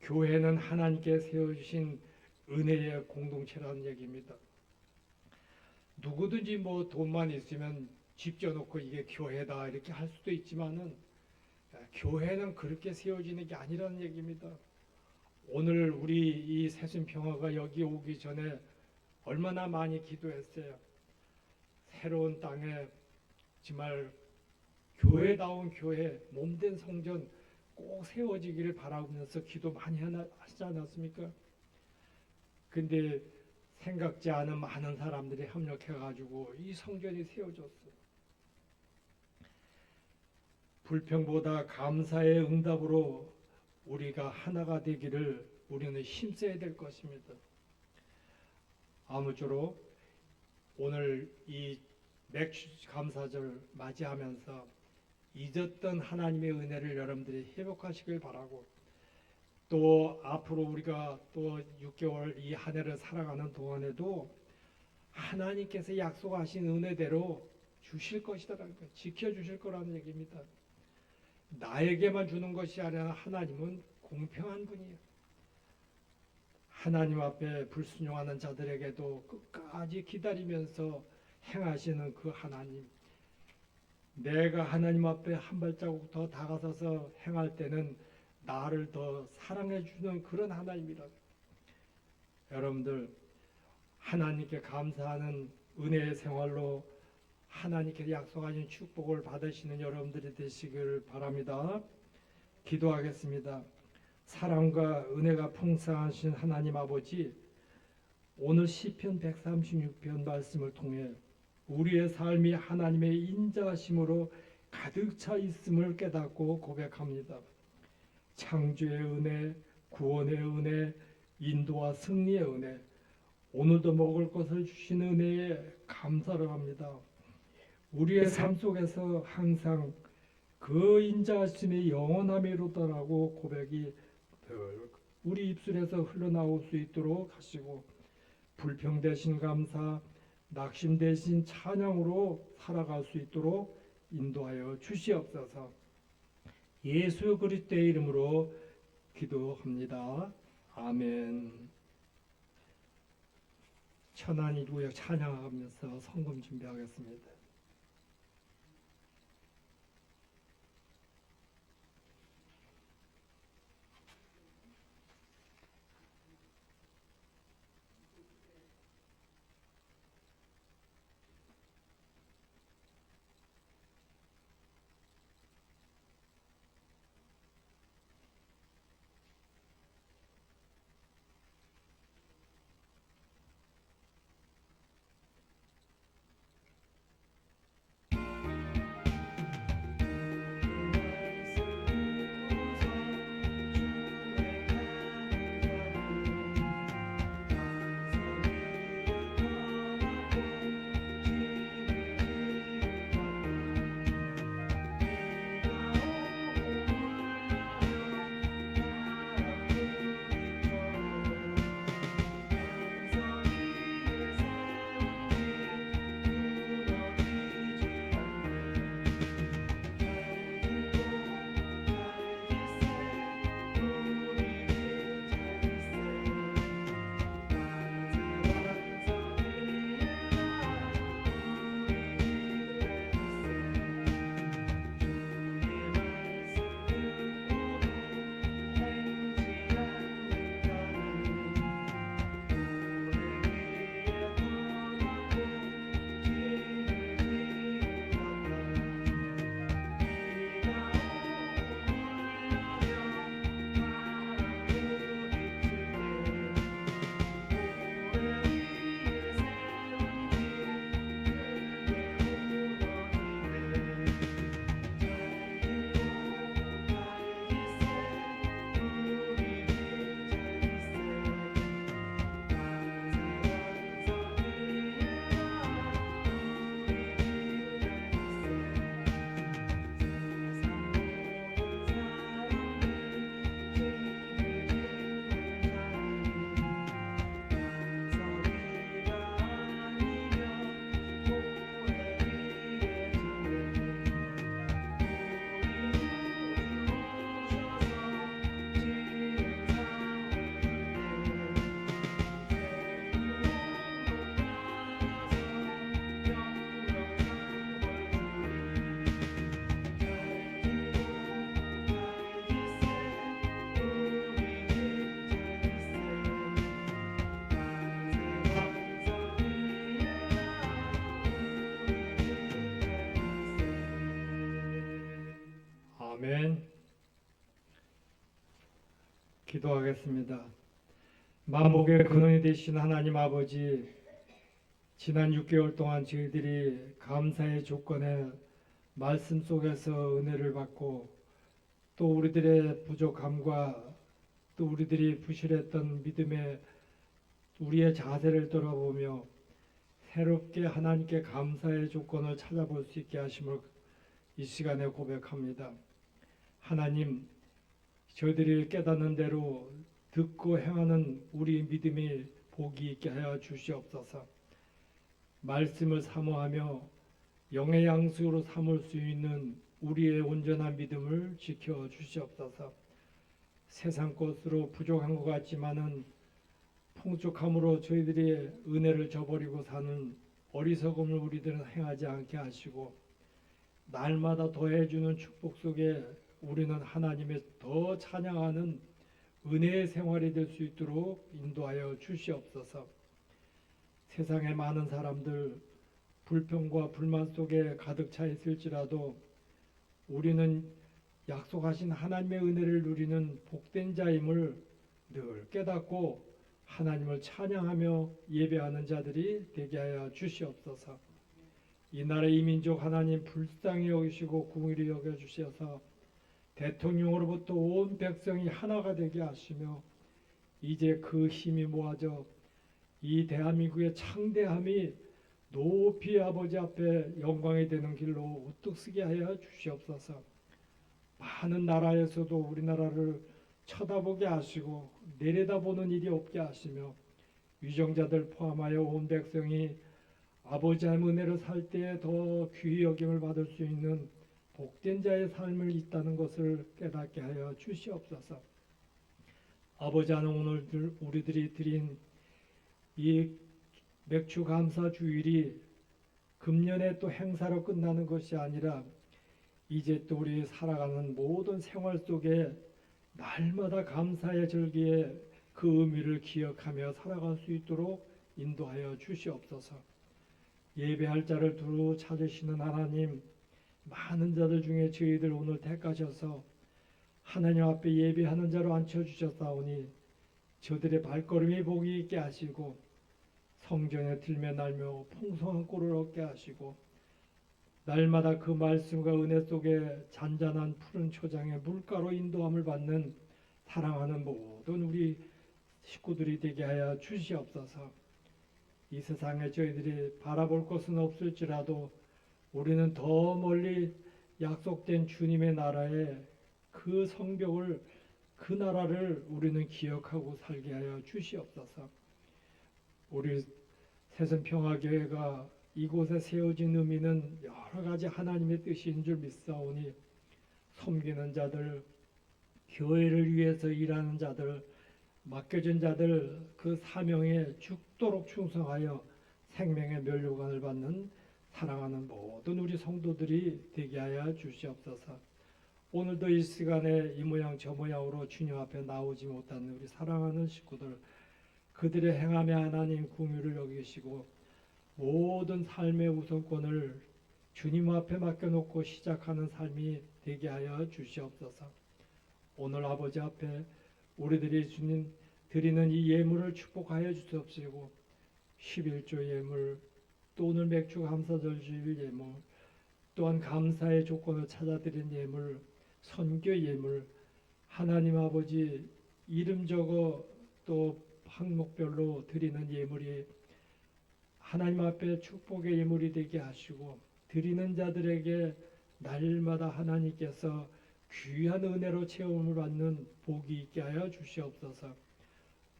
교회는 하나님께 세워주신 은혜의 공동체라는 얘기입니다. 누구든지 뭐 돈만 있으면 집 져놓고 이게 교회다 이렇게 할 수도 있지만은 교회는 그렇게 세워지는 게 아니라는 얘기입니다. 오늘 우리 이 새순평화가 여기 오기 전에 얼마나 많이 기도했어요. 새로운 땅에 정말 교회다운 교회, 몸된 성전 꼭 세워지기를 바라면서 기도 많이 하지 않았습니까? 근데 생각지 않은 많은 사람들이 협력해가지고 이 성전이 세워졌어요. 불평보다 감사의 응답으로 우리가 하나가 되기를 우리는 힘써야 될 것입니다. 아무쪼록 오늘 이 맥주 감사절 맞이하면서 잊었던 하나님의 은혜를 여러분들이 회복하시길 바라고 또 앞으로 우리가 또 6개월 이 한 해를 살아가는 동안에도 하나님께서 약속하신 은혜대로 주실 것이다라는 거, 지켜주실 거라는 얘기입니다. 나에게만 주는 것이 아니라 하나님은 공평한 분이에요. 하나님 앞에 불순종하는 자들에게도 끝까지 기다리면서 행하시는 그 하나님, 내가 하나님 앞에 한 발자국 더 다가서서 행할 때는 나를 더 사랑해 주는 그런 하나님이라. 여러분들 하나님께 감사하는 은혜의 생활로 하나님께 약속하신 축복을 받으시는 여러분들이 되시길 바랍니다. 기도하겠습니다. 사랑과 은혜가 풍성하신 하나님 아버지, 오늘 시편 136편 말씀을 통해 우리의 삶이 하나님의 인자하심으로 가득 차 있음을 깨닫고 고백합니다. 창조의 은혜, 구원의 은혜, 인도와 승리의 은혜, 오늘도 먹을 것을 주시는 은혜에 감사를 합니다. 우리의 삶 속에서 항상 그 인자하심이 영원함이 이루더라고 고백이 우리 입술에서 흘러나올 수 있도록 하시고, 불평 대신 감사, 낙심 대신 찬양으로 살아갈 수 있도록 인도하여 주시옵소서. 예수 그리스도의 이름으로 기도합니다. 아멘. 천안이 구역 찬양하면서 성금 준비하겠습니다. 아멘. 기도하겠습니다. 만복의 근원이 되신 하나님 아버지, 지난 6개월 동안 저희들이 감사의 조건에 말씀 속에서 은혜를 받고, 또 우리들의 부족함과 또 우리들이 부실했던 믿음의 우리의 자세를 돌아보며 새롭게 하나님께 감사의 조건을 찾아볼 수 있게 하심을 이 시간에 고백합니다. 하나님, 저희들이 깨닫는 대로 듣고 행하는 우리 믿음이 복이 있게 하여 주시옵소서. 말씀을 사모하며 영의 양식으로 삼을 수 있는 우리의 온전한 믿음을 지켜 주시옵소서. 세상 것으로 부족한 것 같지만은 풍족함으로 저희들이 은혜를 저버리고 사는 어리석음을 우리들은 행하지 않게 하시고, 날마다 더해주는 축복 속에 우리는 하나님의 더 찬양하는 은혜의 생활이 될 수 있도록 인도하여 주시옵소서. 세상에 많은 사람들 불평과 불만 속에 가득 차 있을지라도 우리는 약속하신 하나님의 은혜를 누리는 복된 자임을 늘 깨닫고 하나님을 찬양하며 예배하는 자들이 되게 하여 주시옵소서. 이 나라의 이민족 하나님 불쌍히 여기시고 긍휼히 여겨 주셔서 대통령으로부터 온 백성이 하나가 되게 하시며 이제 그 힘이 모아져 이 대한민국의 창대함이 높이 아버지 앞에 영광이 되는 길로 우뚝 서게 하여 주시옵소서. 많은 나라에서도 우리나라를 쳐다보게 하시고 내려다보는 일이 없게 하시며 위정자들 포함하여 온 백성이 아버지 하나님의 은혜를 살 때에 더 귀히 여김을 받을 수 있는 복된 자의 삶을 있다는 것을 깨닫게 하여 주시옵소서. 아버지 하나님, 오늘 우리들이 드린 이 맥주 감사 주일이 금년에 또 행사로 끝나는 것이 아니라 이제 또 우리 살아가는 모든 생활 속에 날마다 감사의 절기에 그 의미를 기억하며 살아갈 수 있도록 인도하여 주시옵소서. 예배할 자를 두루 찾으시는 하나님, 많은 자들 중에 저희들 오늘 택하셔서 하나님 앞에 예배하는 자로 앉혀주셨사오니 저들의 발걸음이 복이 있게 하시고 성전에 들며 날며 풍성한 꼴을 얻게 하시고 날마다 그 말씀과 은혜 속에 잔잔한 푸른 초장의 물가로 인도함을 받는 사랑하는 모든 우리 식구들이 되게 하여 주시옵소서. 이 세상에 저희들이 바라볼 것은 없을지라도 우리는 더 멀리 약속된 주님의 나라에 그 성벽을 그 나라를 우리는 기억하고 살게 하여 주시옵소서. 우리 새순평화교회가 이곳에 세워진 의미는 여러 가지 하나님의 뜻인 줄 믿사오니 섬기는 자들, 교회를 위해서 일하는 자들, 맡겨진 자들 그 사명에 죽도록 충성하여 생명의 면류관을 받는 사랑하는 모든 우리 성도들이 되게 하여 주시옵소서. 오늘도 이 시간에 이 모양 저 모양으로 주님 앞에 나오지 못한 우리 사랑하는 식구들, 그들의 행함에 하나님 긍휼을 여기시고 모든 삶의 우선권을 주님 앞에 맡겨놓고 시작하는 삶이 되게 하여 주시옵소서. 오늘 아버지 앞에 우리들이 주님 드리는 이 예물을 축복하여 주시옵시고 11조 예물, 또 오늘 맥주 감사절 주일 예물, 또한 감사의 조건을 찾아드린 예물, 선교 예물, 하나님 아버지 이름 적어 또 항목별로 드리는 예물이 하나님 앞에 축복의 예물이 되게 하시고 드리는 자들에게 날마다 하나님께서 귀한 은혜로 체험을 받는 복이 있게 하여 주시옵소서.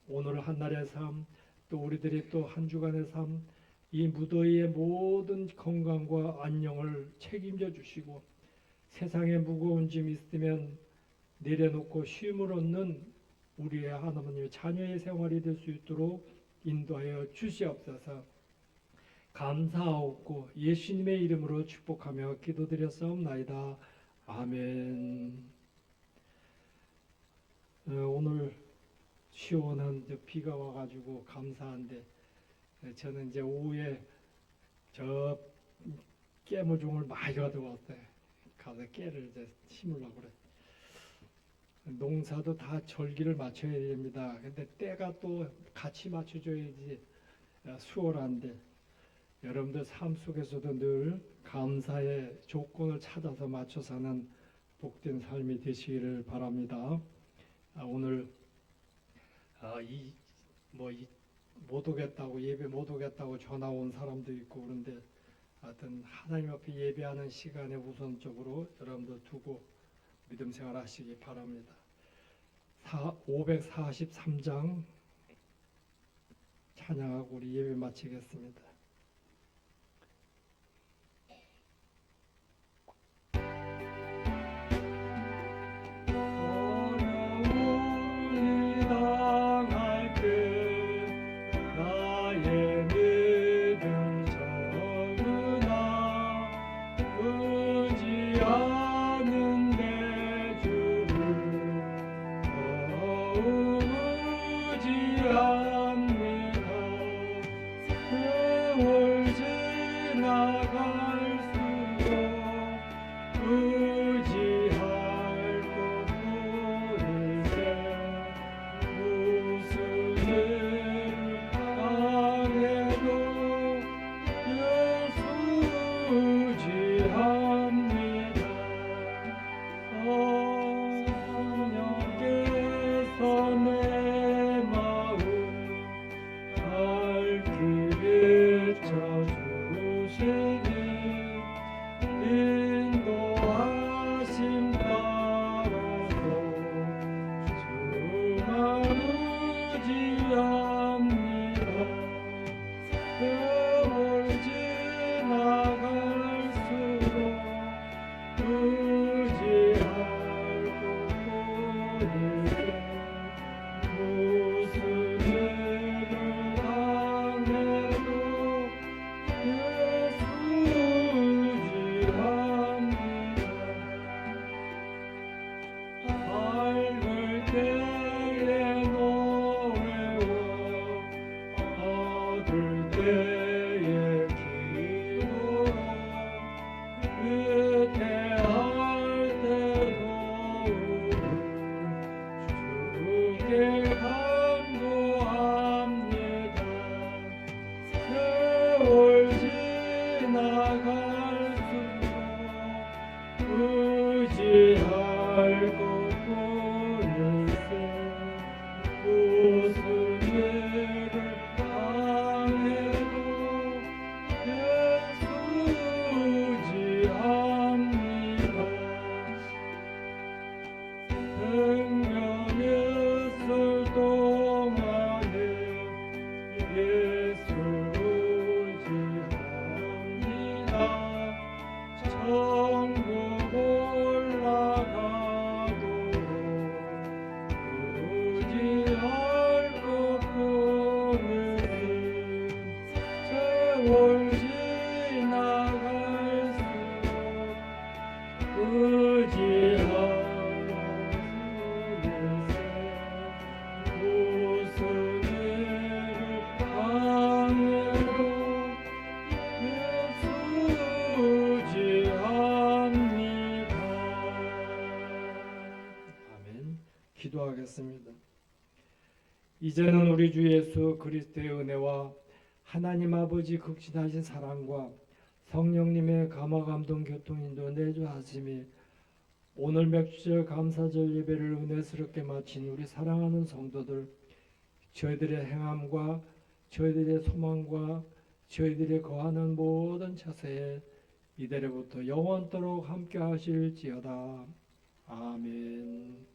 오늘 한날의 삶, 또 우리들이 또 한 주간의 삶, 이 무더위의 모든 건강과 안녕을 책임져 주시고 세상에 무거운 짐 있으면 내려놓고 쉼을 얻는 우리의 하나님의 자녀의 생활이 될 수 있도록 인도하여 주시옵소서. 감사하옵고 예수님의 이름으로 축복하며 기도드렸사옵나이다. 아멘. 오늘 시원한 비가 와가지고 감사한데 저는 이제 오후에 저 깨무종을 많이 가져왔어요. 가서 깨를 이제 심으려고 그래. 농사도 다 절기를 맞춰야 됩니다. 근데 때가 또 같이 맞춰줘야지 수월한데 여러분들 삶 속에서도 늘 감사의 조건을 찾아서 맞춰 사는 복된 삶이 되시기를 바랍니다. 오늘 못 오겠다고 예배 못 오겠다고 전화 온 사람도 있고 그런데 하여튼 하나님 앞에 예배하는 시간에 우선적으로 여러분들 두고 믿음 생활 하시기 바랍니다. 543장 찬양하고 우리 예배 마치겠습니다. 의지합니다. 의지할 것 보일세 무슨 죄를 당해도 애쓰지합니다. 생명의 술 동안에 예수 의지합니다. 천국 올라가도록 의지할 것 보는 세월 지나갈수록 의지하는 속에서 무슨 일을 당해도 애쓰지합니다. 아멘. 기도하겠습니다. 이제는 우리 주 예수 그리스도의 은혜와 하나님 아버지 극진하신 사랑과 성령님의 감화 감동 교통 인도 내주하심이 오늘 맥주절 감사절 예배를 은혜스럽게 마친 우리 사랑하는 성도들 저희들의 행함과 저희들의 소망과 저희들의 거하는 모든 처세에 이대로부터 영원토록 함께 하실지어다. 아멘.